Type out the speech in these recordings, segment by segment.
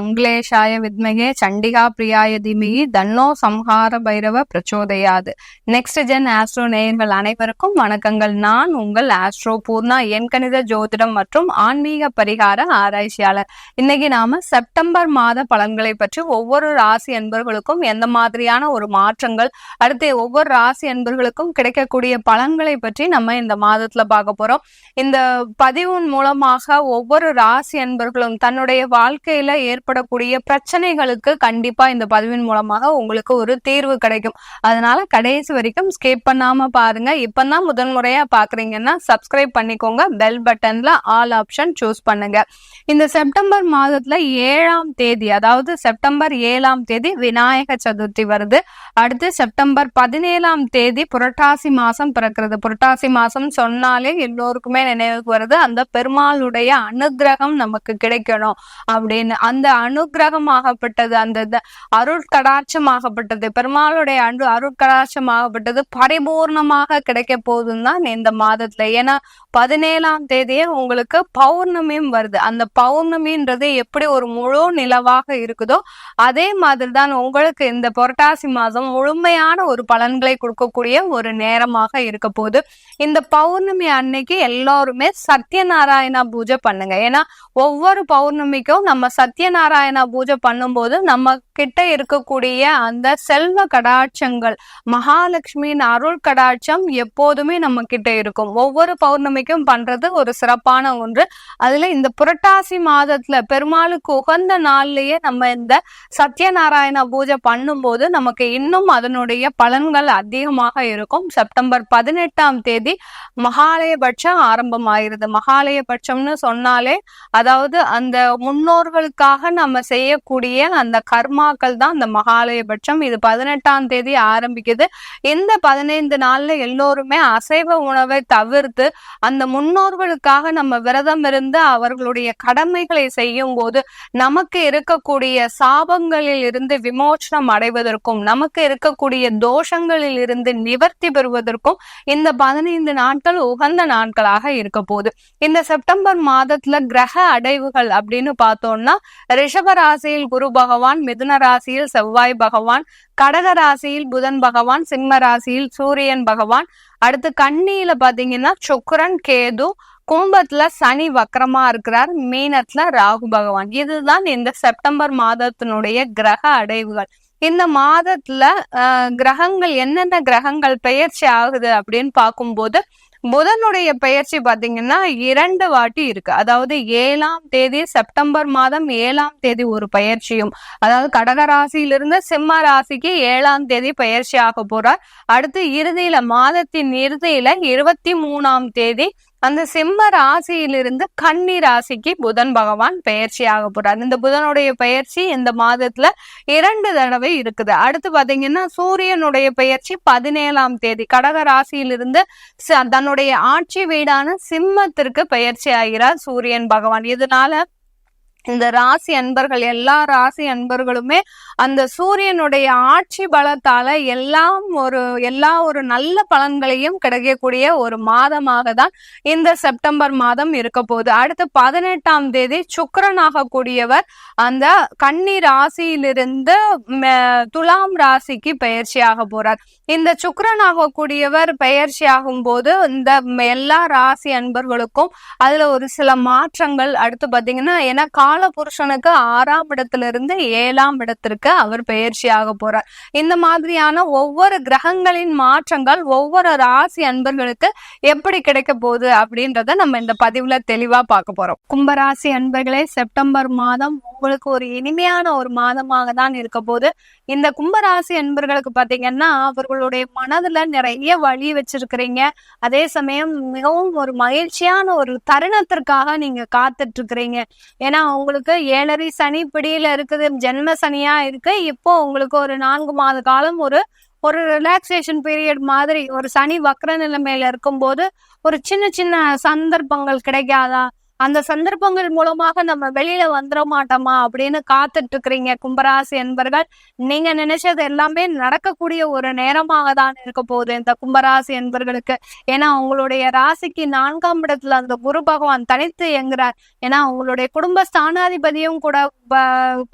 மங்களேஷாய வித்மகே சண்டிகா பிரியாய தீமகி தன்னோ சம்ஹார பைரவ பிரச்சோதயாது. நெக்ஸ்ட் ஜென் ஆஸ்ட்ரோ நேயர்கள் அனைவருக்கும் வணக்கங்கள். நான் உங்கள் ஆஸ்ட்ரோ பூர்ணா, எண்கணித ஜோதிடம் மற்றும் ஆன்மீக பரிகார ஆராய்ச்சியாளர். இன்னைக்கு நாம செப்டம்பர் மாத பலன்களை பற்றி, ஒவ்வொரு ராசி அன்பர்களுக்கும் எந்த மாதிரியான ஒரு மாற்றங்கள், அடுத்து ஒவ்வொரு ராசி அன்பர்களுக்கும் கிடைக்கக்கூடிய பலன்களை பற்றி நம்ம இந்த மாதத்துல பார்க்க போறோம். இந்த பதிவின் மூலமாக ஒவ்வொரு ராசி அன்பர்களும் தன்னுடைய வாழ்க்கையில ஏற்படக்கூடிய பிரச்சனைகளுக்கு கண்டிப்பா இந்த பதிவின் மூலமாக உங்களுக்கு ஒரு தீர்வு கிடைக்கும். அதனால கடைசி வரைக்கும் ஸ்கிப் பண்ணாம பாருங்க. இப்பதான் முதன்முறையா பாக்குறீங்கன்னா சப்ஸ்கிரைப் பண்ணிக்கோங்க. பெல் பட்டன்ல ஆல் ஆப்ஷன் சூஸ் பண்ணுங்க. இந்த செப்டம்பர் மாதத்துல 7ஆம் தேதி, அதாவது செப்டம்பர் 7ஆம் தேதி விநாயக சதுர்த்தி வருது. அடுத்து செப்டம்பர் 17ஆம் தேதி புரட்டாசி மாசம் பிறக்கிறது. புரட்டாசி மாசம் சொன்னாலே எல்லோருக்குமே நினைவுக்கு வருது அந்த பெருமாளுடைய அனுகிரகம் நமக்கு கிடைக்கணும் அப்படின்னு. அந்த அனுகிரகம் ஆகப்பட்டது, அந்த அருட்கடாட்சம் ஆகப்பட்டது, பெருமாளுடைய அருட்கடாட்சம் ஆகப்பட்டது பரிபூர்ணமாக கிடைக்க போகுதுன்னு தான் இந்த மாதத்துல. ஏன்னா 17ஆம் தேதியே உங்களுக்கு பௌர்ணமியும் வருது. அந்த பௌர்ணமின்றது எப்படி ஒரு முழு நிலவாக இருக்குதோ அதே மாதிரிதான் உங்களுக்கு இந்த புரட்டாசி மாதம் முழுமையான ஒரு பலன்களை கொடுக்கக்கூடிய ஒரு நேரமாக இருக்க போகுது. இந்த பௌர்ணமி அன்னைக்கு எல்லாருமே சத்யநாராயணா பூஜை பண்ணுங்க. ஏன்னா ஒவ்வொரு பௌர்ணமிக்கும் நம்ம சத்யநாராயணா பூஜை பண்ணும்போது நம்ம கிட்ட இருக்கக்கூடிய அந்த செல்வ கடாட்சங்கள், மகாலட்சுமியின் அருள் கடாட்சம் எப்போதுமே நம்ம கிட்ட இருக்கும். ஒவ்வொரு பௌர்ணமிக்கும் பண்றது ஒரு சிறப்பான ஒன்று. அதுல இந்த புரட்டாசி மாதத்துல பெருமாளுக்கு உகந்த நாள்லயே நம்ம இந்த சத்யநாராயண பூஜை பண்ணும்போது நமக்கு இன்னும் அதனுடைய பலன்கள் அதிகமாக இருக்கும். செப்டம்பர் 18ஆம் தேதி மகாலயபட்சம் ஆரம்பமாயிருது. மகாலயபட்சம்னு சொன்னாலே அதாவது அந்த முன்னோர்களுக்காக நம்ம செய்யக்கூடிய அந்த கர்மாக்கள் தான் அந்த மகாலயபட்சம். இது 18ஆம் தேதி ஆரம்பிக்குது. இந்த 15 நாள்ல எல்லோருமே அசைவ உணவை தவிர்த்து அந்த முன்னோர்களுக்காக நம்ம விரதம் இருந்து அவர்களுடைய கடமைகளை செய்யும் போது நமக்கு இருக்கக்கூடிய சாபங்களில் இருந்து விமோசனம் அடைவதற்கும், நமக்கு இருக்கக்கூடிய தோஷங்களில் இருந்து நிவர்த்தி பெறுவதற்கும் இந்த 15 நாட்கள் உகந்த நாட்களாக இருக்க போகுது. இந்த செப்டம்பர் மாதத்துல கிரக அடைவுகள் அப்படின்னு பார்த்தோம்னா, ரிஷப ராசியில் குரு பகவான், மிதுன ராசியில் செவ்வாய் பகவான், கடக ராசியில் புதன் பகவான், சிம்ம ராசியில் சூரியன் பகவான், அடுத்து கன்னியில பாத்தீங்கன்னா சுக்கிரன், கேது, கும்பத்துல சனி வக்கரமா இருக்கிறார், மீனத்துல ராகு பகவான். இதுதான் இந்த செப்டம்பர் மாதத்தினுடைய கிரக அடைவுகள். இந்த மாதத்துல கிரகங்கள், என்னென்ன கிரகங்கள் பெயர்ச்சி ஆகுது அப்படின்னு பார்க்கும்போது, புதனுடைய பெயர்ச்சி பாத்தீங்கன்னா 2 வாட்டி இருக்கு. அதாவது 7ஆம் தேதி, செப்டம்பர் மாதம் 7ஆம் தேதி ஒரு பெயர்ச்சியும், அதாவது கடக ராசியிலிருந்து சிம்ம ராசிக்கு 7ஆம் தேதி பெயர்ச்சி ஆக போறார். அடுத்து இறுதியில, மாதத்தின் இறுதியில 23ஆம் தேதி அந்த சிம்ம ராசியிலிருந்து கன்னி ராசிக்கு புதன் பகவான் பெயர்ச்சி ஆக போறார். இந்த புதனுடைய பெயர்ச்சி இந்த மாதத்துல 2 தடவை இருக்குது. அடுத்து பாத்தீங்கன்னா சூரியனுடைய பெயர்ச்சி 17ஆம் தேதி கடக ராசியிலிருந்து தன்னுடைய ஆட்சி வீடான சிம்மத்திற்கு பெயர்ச்சி ஆகிறார் சூரியன் பகவான். இதனால இந்த ராசி அன்பர்கள், எல்லா ராசி அன்பர்களுமே அந்த சூரியனுடைய ஆட்சி பலத்தால எல்லா ஒரு நல்ல பலன்களையும் கிடைக்கக்கூடிய ஒரு மாதமாக தான் இந்த செப்டம்பர் மாதம் இருக்க போகுது. அடுத்து 18ஆம் தேதி சுக்கிரனாக கூடியவர் அந்த கன்னி ராசியிலிருந்து துலாம் ராசிக்கு பயிற்சி ஆக போறார். இந்த சுக்கிரனாக கூடியவர் பயிற்சி ஆகும் போது இந்த எல்லா ராசி அன்பர்களுக்கும் அதுல ஒரு சில மாற்றங்கள். அடுத்து பாத்தீங்கன்னா, ஏன்னா கால புருஷனுக்கு 6ஆம் இடத்திலிருந்து 7ஆம் இடத்திற்கு அவர் பெயர்ச்சி ஆக போறார். இந்த மாதிரியான ஒவ்வொரு கிரகங்களின் மாற்றங்கள் ஒவ்வொரு ராசி அன்பர்களுக்கு எப்படி கிடைக்க போகுது அப்படின்றத நம்ம இந்த பதிவுல தெளிவா பார்க்க போறோம். கும்பராசி அன்பர்களே, செப்டம்பர் மாதம் உங்களுக்கு ஒரு இனிமையான ஒரு மாதமாக தான் இருக்க போது. இந்த கும்பராசி அன்பர்களுக்கு பாத்தீங்கன்னா, அவர்களுடைய மனதுல நிறைய வழி வச்சிருக்கிறீங்க. அதே சமயம் மிகவும் ஒரு மகிழ்ச்சியான ஒரு தருணத்திற்காக நீங்க காத்துட்டு இருக்கிறீங்க. ஏன்னா உங்களுக்கு 7.5 சனி பிடியில இருக்குது, ஜென்ம சனியா இருக்கு. இப்போ உங்களுக்கு ஒரு 4 மாத காலம் ஒரு ரிலாக்ஸேஷன் பீரியட் மாதிரி, ஒரு சனி வக்ர நிலைமையில இருக்கும்போது ஒரு சின்ன சின்ன சந்தர்ப்பங்கள் கிடைக்காதா, அந்த சந்தர்ப்பங்கள் மூலமாக நம்ம வெளியில வந்துட மாட்டோமா அப்படின்னு காத்துட்டு இருக்கிறீங்க கும்பராசி என்பர்கள். நீங்க நினைச்சது எல்லாமே நடக்கக்கூடிய ஒரு நேரமாக தான் இருக்க போகுது இந்த கும்பராசி என்பர்களுக்கு. ஏன்னா உங்களுடைய ராசிக்கு 4ஆம் இடத்துல அந்த குரு பகவான் தனித்து இயங்குறார். ஏன்னா உங்களுடைய குடும்ப ஸ்தானாதிபதியும் கூட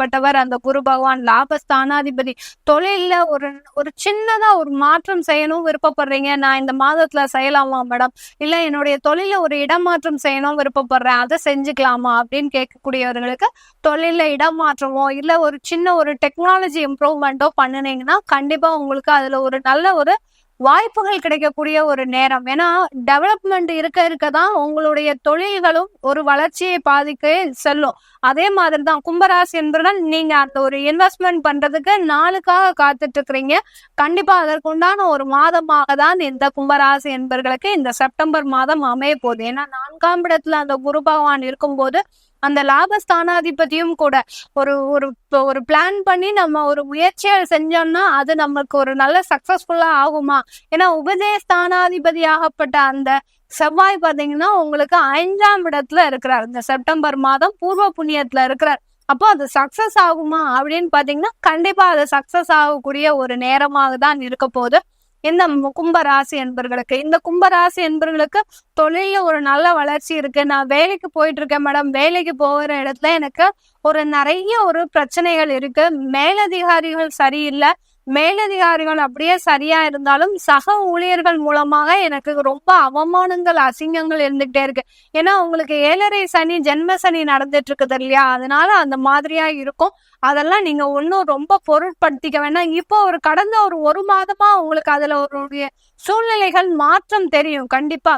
பட்டவர் அந்த குரு பகவான், லாபஸ்தானாதிபதி. தொழில்ல ஒரு ஒரு சின்னதா ஒரு மாற்றம் செய்யணும் விருப்பப்படுறீங்க, நான் இந்த மாதத்துல செய்யலாமா மேடம், இல்ல என்னுடைய தொழில ஒரு இடமாற்றம் செய்யணும் விருப்பப்படுறேன், அதை செஞ்சுக்கலாமா அப்படின்னு கேட்கக்கூடியவர்களுக்கு தொழில இடமாற்றமோ இல்ல ஒரு சின்ன ஒரு டெக்னாலஜி இம்ப்ரூவ்மெண்ட்டோ பண்ணுனீங்கன்னா கண்டிப்பா உங்களுக்கு அதுல ஒரு நல்ல ஒரு வாய்ப்புகள் கிடைக்கக்கூடிய ஒரு நேரம். ஏன்னா டெவலப்மெண்ட் இருக்கதான் உங்களுடைய தொழில்களும் ஒரு வளர்ச்சியை பாதிக்க செல்லும். அதே மாதிரிதான் கும்பராசி என்பவர்கள், நீங்க அந்த ஒரு இன்வெஸ்ட்மெண்ட் பண்றதுக்கு நாளுக்காக காத்துட்டு இருக்கிறீங்க. கண்டிப்பா அதற்குண்டான ஒரு மாதமாக தான் இந்த கும்பராசி என்பவர்களுக்கு இந்த செப்டம்பர் மாதம் அமைய போகுது. ஏன்னா 4ஆம் இடத்துல அந்த குரு பகவான் இருக்கும்போது அந்த லாபஸ்தானாதிபதியும் கூட ஒரு ஒரு ஒரு பிளான் பண்ணி நம்ம ஒரு முயற்சியை செஞ்சோம்னா அது நமக்கு ஒரு நல்ல சக்சஸ்ஃபுல்லா ஆகுமா? ஏன்னா உபஜயஸ்தானாதிபதி ஆகப்பட்ட அந்த செவ்வாய் பாத்தீங்கன்னா உங்களுக்கு 5ஆம் இடத்துல இருக்கிறார். இந்த செப்டம்பர் மாதம் பூர்வ புண்ணியத்துல இருக்கிறார். அப்போ அது சக்சஸ் ஆகுமா அப்படின்னு பாத்தீங்கன்னா கண்டிப்பா அது சக்சஸ் ஆகக்கூடிய ஒரு நேரமாக தான் இருக்க போகுது இந்த கும்பராசி என்பர்களுக்கு. இந்த கும்பராசி என்பர்களுக்கு தொழில ஒரு நல்ல வளர்ச்சி இருக்கு. நான் வேலைக்கு போயிட்டு இருக்கேன் மேடம், வேலைக்கு போகிற இடத்துல எனக்கு ஒரு நிறைய ஒரு பிரச்சனைகள் இருக்கு, மேலதிகாரிகள் சரியில்லை, மேலதிகாரிகள் அப்படியே சரியா இருந்தாலும் சக ஊழியர்கள் மூலமாக எனக்கு ரொம்ப அவமானங்கள் அசிங்கங்கள் இருந்துகிட்டே இருக்கு. ஏன்னா உங்களுக்கு 7.5 சனி ஜென்ம சனி நடந்துட்டு இருக்குது இல்லையா, அதனால அந்த மாதிரியா இருக்கும். அதெல்லாம் நீங்க ஒன்னும் ரொம்ப பொருட்படுத்திக்க வேண்டாம். இப்போ ஒரு கடந்த ஒரு மாதமா உங்களுக்கு அதுல ஒரு சூழ்நிலைகள் மாற்றம் தெரியும். கண்டிப்பா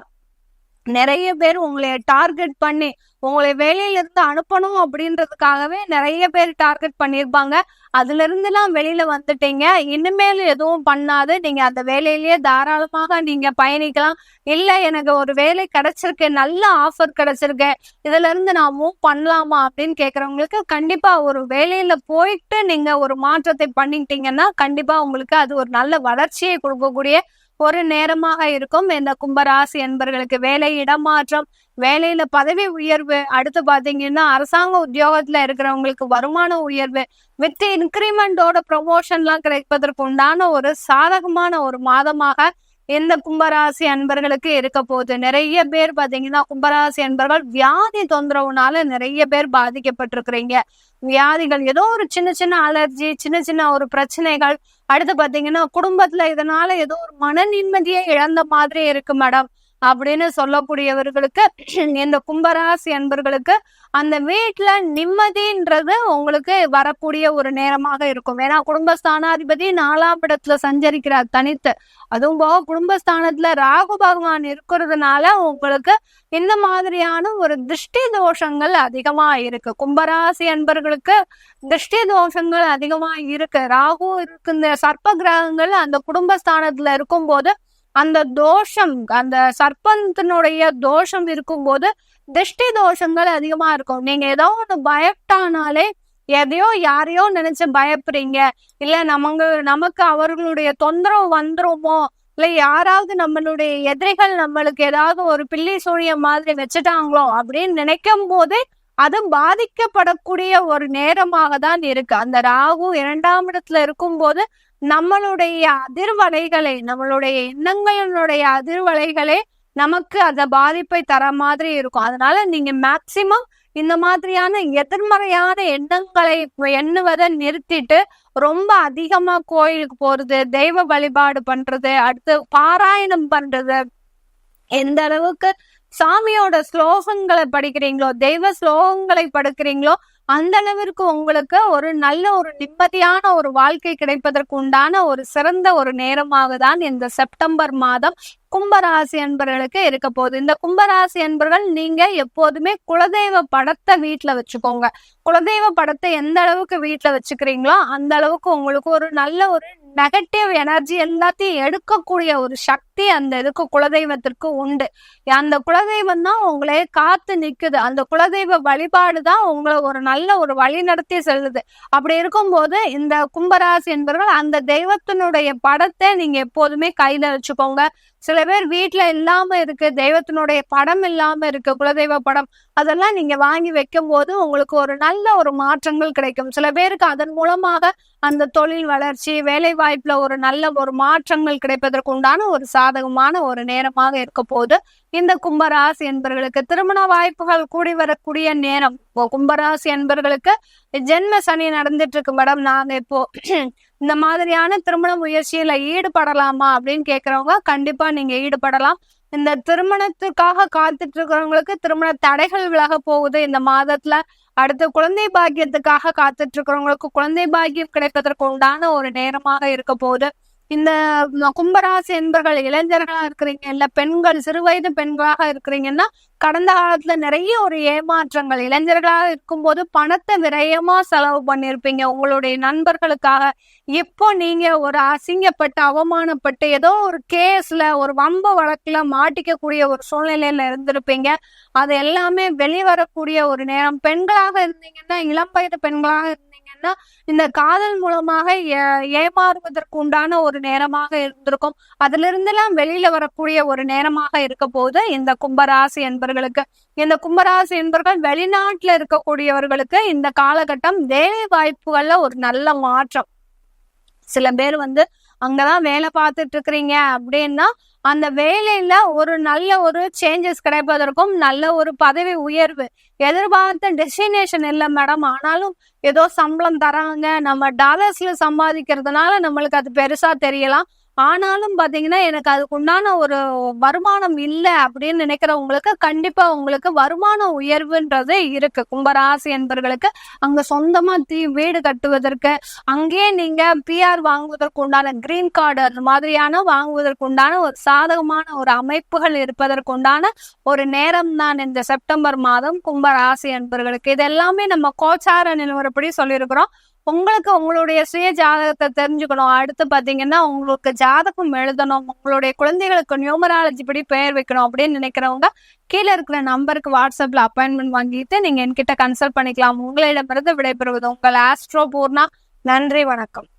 நிறைய பேர் உங்களை டார்கெட் பண்ணி உங்களை வேலையில இருந்து அனுப்பணும் அப்படின்றதுக்காகவே நிறைய பேர் டார்கெட் பண்ணியிருப்பாங்க. அதுல இருந்துலாம் வெளியில வந்துட்டீங்க. இனிமேல் எதுவும் பண்ணாது, நீங்க அந்த வேலையிலேயே தாராளமாக நீங்க பயணிக்கலாம். இல்ல எனக்கு ஒரு வேலை கிடைச்சிருக்கு, நல்ல ஆஃபர் கிடைச்சிருக்கு, இதுல இருந்து நான் மூவ் பண்ணலாமா அப்படின்னு கேக்குறவங்களுக்கு கண்டிப்பா ஒரு வேலையில போயிட்டு நீங்க ஒரு மாற்றத்தை பண்ணிக்கிட்டீங்கன்னா கண்டிப்பா உங்களுக்கு அது ஒரு நல்ல வளர்ச்சியை கொடுக்கக்கூடிய ஒரு நேரமாக இருக்கும். இந்த கும்பராசி என்பர்களுக்கு வேலை இடமாற்றம், வேலையில பதவி உயர்வு, அடுத்து பாத்தீங்கன்னா அரசாங்க உத்தியோகத்துல இருக்கிறவங்களுக்கு வருமான உயர்வு வித் இன்கிரிமெண்டோட ப்ரமோஷன் எல்லாம் கிடைப்பதற்கு உண்டான ஒரு சாதகமான ஒரு மாதமாக இந்த கும்பராசி அன்பர்களுக்கு இருக்க போகுது. நிறைய பேர் பாத்தீங்கன்னா கும்பராசி அன்பர்கள் வியாதி தொந்தரவுனால நிறைய பேர் பாதிக்கப்பட்டிருக்கிறீங்க. வியாதிகள், ஏதோ ஒரு சின்ன சின்ன அலர்ஜி, சின்ன சின்ன ஒரு பிரச்சனைகள், அடுத்து பாத்தீங்கன்னா குடும்பத்துல இதனால ஏதோ ஒரு மன நிம்மதியை இழந்த மாதிரி இருக்கு மேடம் அப்படின்னு சொல்லக்கூடியவர்களுக்கு இந்த கும்பராசி அன்பர்களுக்கு அந்த வீட்டுல நிம்மதின்றது உங்களுக்கு வரக்கூடிய ஒரு நேரமாக இருக்கும். ஏன்னா குடும்பஸ்தானாதிபதி 4ஆம் இடத்துல சஞ்சரிக்கிறார் தனித்து. அதுவும் போக குடும்பஸ்தானத்துல ராகு பகவான் இருக்கிறதுனால உங்களுக்கு இந்த மாதிரியான ஒரு திருஷ்டி தோஷங்கள் அதிகமா இருக்கு. கும்பராசி அன்பர்களுக்கு திருஷ்டி தோஷங்கள் அதிகமா இருக்கு. ராகு இருக்கு, இந்த சர்ப்ப கிரகங்கள் அந்த குடும்பஸ்தானத்துல இருக்கும்போது அந்த தோஷம், அந்த சர்ப்பத்தினுடைய தோஷம் இருக்கும்போது திருஷ்டி தோஷங்கள் அதிகமா இருக்கும். நீங்க ஏதோ ஒண்ணு பயப்பட்டானாலே, எதையோ யாரையோ நினைச்சு பயப்படுறீங்க, இல்ல நமக்கு அவர்களுடைய தொந்தரவு வந்துருமோ, இல்ல யாராவது நம்மளுடைய எதிரிகள் நம்மளுக்கு ஏதாவது ஒரு பில்லி சூனியம் மாதிரி வச்சுட்டாங்களோ அப்படின்னு நினைக்கும் போதே அது பாதிக்கப்படக்கூடிய ஒரு நேரமாக தான் இருக்கு. அந்த ராகு 2ஆம் இடத்துல இருக்கும்போது நம்மளுடைய அதிர்வலைகளை, நம்மளுடைய எண்ணங்களுடைய அதிர்வலைகளே நமக்கு அந்த பாதிப்பை தர மாதிரி இருக்கும். அதனால நீங்க மேக்சிமம் இந்த மாதிரியான எதிர்மறையான எண்ணங்களை எண்ணுவதை நிறுத்திட்டு ரொம்ப அதிகமா கோயிலுக்கு போறது, தெய்வ வழிபாடு பண்றது, அடுத்து பாராயணம் பண்றது, எந்த அளவுக்கு சாமியோட ஸ்லோகங்களை படிக்கிறீங்களோ, தெய்வ ஸ்லோகங்களை படிக்கிறீங்களோ அந்த அளவிற்கு உங்களுக்கு ஒரு நல்ல ஒரு நிம்மதியான ஒரு வாழ்க்கை கிடைப்பதற்கு உண்டான ஒரு சிறந்த ஒரு நேரமாக தான் இந்த செப்டம்பர் மாதம் கும்பராசி அன்பர்களுக்கு இருக்க போகுது. இந்த கும்பராசி அன்பர்கள் நீங்க எப்போதுமே குலதெய்வ படத்தை வீட்டுல வச்சுக்கோங்க. குலதெய்வ படத்தை எந்த அளவுக்கு வீட்டுல வச்சுக்கிறீங்களோ அந்த அளவுக்கு உங்களுக்கு ஒரு நல்ல ஒரு நெகட்டிவ் எனர்ஜி எல்லாத்தையும் எடுக்கக்கூடிய ஒரு சக்தி அந்த இதுக்கு குலதெய்வத்திற்கு உண்டு. அந்த குலதெய்வம் தான் உங்களே காத்து நிக்குது. அந்த குலதெய்வ வழிபாடு தான் உங்களை ஒரு நல்ல ஒரு வழி நடத்தி செல்லுது. அப்படி இருக்கும்போது இந்த கும்பராசி என்பவர்கள் அந்த தெய்வத்தினுடைய படத்தை நீங்க எப்போதுமே கையில வச்சுக்கோங்க. சில பேர் வீட்டுல இல்லாம இருக்கு, தெய்வத்தினுடைய படம் இல்லாம இருக்கு, குலதெய்வ படம், அதெல்லாம் நீங்க வாங்கி வைக்கும் போது உங்களுக்கு ஒரு நல்ல ஒரு மாற்றங்கள் கிடைக்கும். சில பேருக்கு அதன் மூலமாக அந்த தொழில் வளர்ச்சி, வேலை வாய்ப்புல ஒரு நல்ல ஒரு மாற்றங்கள் கிடைப்பதற்கு உண்டான ஒரு சாதகமான ஒரு நேரமாக இருக்க போது. இந்த கும்பராசி என்பர்களுக்கு திருமண வாய்ப்புகள் கூடி வரக்கூடிய நேரம். கும்பராசி என்பர்களுக்கு ஜென்ம சனி நடந்துட்டு இருக்கு மேடம், நாங்க இப்போ இந்த மாதிரியான திருமண முயற்சியில ஈடுபடலாமா அப்படின்னு கேக்குறவங்க கண்டிப்பா நீங்க ஈடுபடலாம். இந்த திருமணத்துக்காக காத்துட்டு இருக்கிறவங்களுக்கு திருமண தடைகள் விலக போகுது இந்த மாதத்துல. அடுத்து குழந்தை பாக்கியத்துக்காக காத்துட்டு இருக்கிறவங்களுக்கு குழந்தை பாக்கியம் கிடைப்பதற்கு உண்டான ஒரு நேரமாக இருக்க போகுது. இந்த கும்பராசி என்பர்கள் இளைஞர்களா இருக்கிறீங்க, இல்ல பெண்கள் சிறுவயது பெண்களாக இருக்கிறீங்கன்னா கடந்த காலத்துல நிறைய ஒரு ஏமாற்றங்கள், இளைஞர்களாக இருக்கும்போது பணத்தை விரயமா செலவு பண்ணிருப்பீங்க உங்களுடைய நண்பர்களுக்காக. இப்போ நீங்க ஒரு அசிங்கப்பட்டு அவமானப்பட்டு ஏதோ ஒரு கேஸ்ல ஒரு வம்ப வழக்குல மாட்டிக்கக்கூடிய ஒரு சூழ்நிலையில இருந்திருப்பீங்க. அது எல்லாமே வெளிவரக்கூடிய ஒரு நேரம். பெண்களாக இருந்தீங்கன்னா, இளம் வயது பெண்களாக இருந்தீங்கன்னா இந்த காதல் மூலமாக ஏமாறுவதற்கு உண்டான ஒரு நேரமாக இருந்திருக்கும். அதுல இருந்தெல்லாம் வெளியில வரக்கூடிய ஒரு நேரமாக இருக்க போது இந்த கும்பராசி என்பர்களுக்கு. இந்த கும்பராசி என்பர்கள் வெளிநாட்டுல இருக்கக்கூடியவர்களுக்கு இந்த காலகட்டம் வேலை வாய்ப்புகள்ல ஒரு நல்ல மாற்றம். சில பேர் அங்கதான் வேலை பார்த்துட்டு இருக்கிறீங்க அப்படின்னா அந்த வேலையில ஒரு நல்ல ஒரு சேஞ்சஸ் கிடைப்பதற்கும், நல்ல ஒரு பதவி உயர்வு, எதிர்பார்த்த டெஸ்டினேஷன் இல்லை மேடம், ஆனாலும் ஏதோ சம்பளம் தராங்க, நம்ம டாலர்ஸ்ல சம்பாதிக்கிறதுனால நம்மளுக்கு அது பெருசா தெரியலாம், ஆனாலும் பாத்தீங்கன்னா எனக்கு அதுக்கு உண்டான ஒரு வருமானம் இல்லை அப்படின்னு நினைக்கிறவங்களுக்கு கண்டிப்பா உங்களுக்கு வருமான உயர்வுன்றது இருக்கு. கும்பராசி என்பர்களுக்கு அங்க சொந்தமா வீடு கட்டுவதற்கு, அங்கேயே நீங்க பிஆர் வாங்குவதற்கு உண்டான கிரீன் கார்டு அந்த மாதிரியான வாங்குவதற்கு உண்டான ஒரு சாதகமான ஒரு அமைப்புகள் இருப்பதற்கு உண்டான ஒரு நேரம் தான் இந்த செப்டம்பர் மாதம் கும்பராசி என்பர்களுக்கு. இது எல்லாமே நம்ம கோச்சார நிலவரப்படி சொல்லியிருக்கிறோம். உங்களுக்கு உங்களுடைய சுய ஜாதகத்தை தெரிஞ்சுக்கணும். அடுத்து பாத்தீங்கன்னா உங்களுக்கு ஜாதகம் எழுதணும், உங்களுடைய குழந்தைகளுக்கு நியூமராலஜி படி பெயர் வைக்கணும் அப்படின்னு நினைக்கிறவங்க கீழே இருக்கிற நம்பருக்கு வாட்ஸ்அப்ல அப்பாயின்மெண்ட் வாங்கிட்டு நீங்க என்கிட்ட கன்சல்ட் பண்ணிக்கலாம். உங்களிடமிருந்து விடைபெறுவது உங்கள் ஆஸ்ட்ரோ பூர்ணா. நன்றி, வணக்கம்.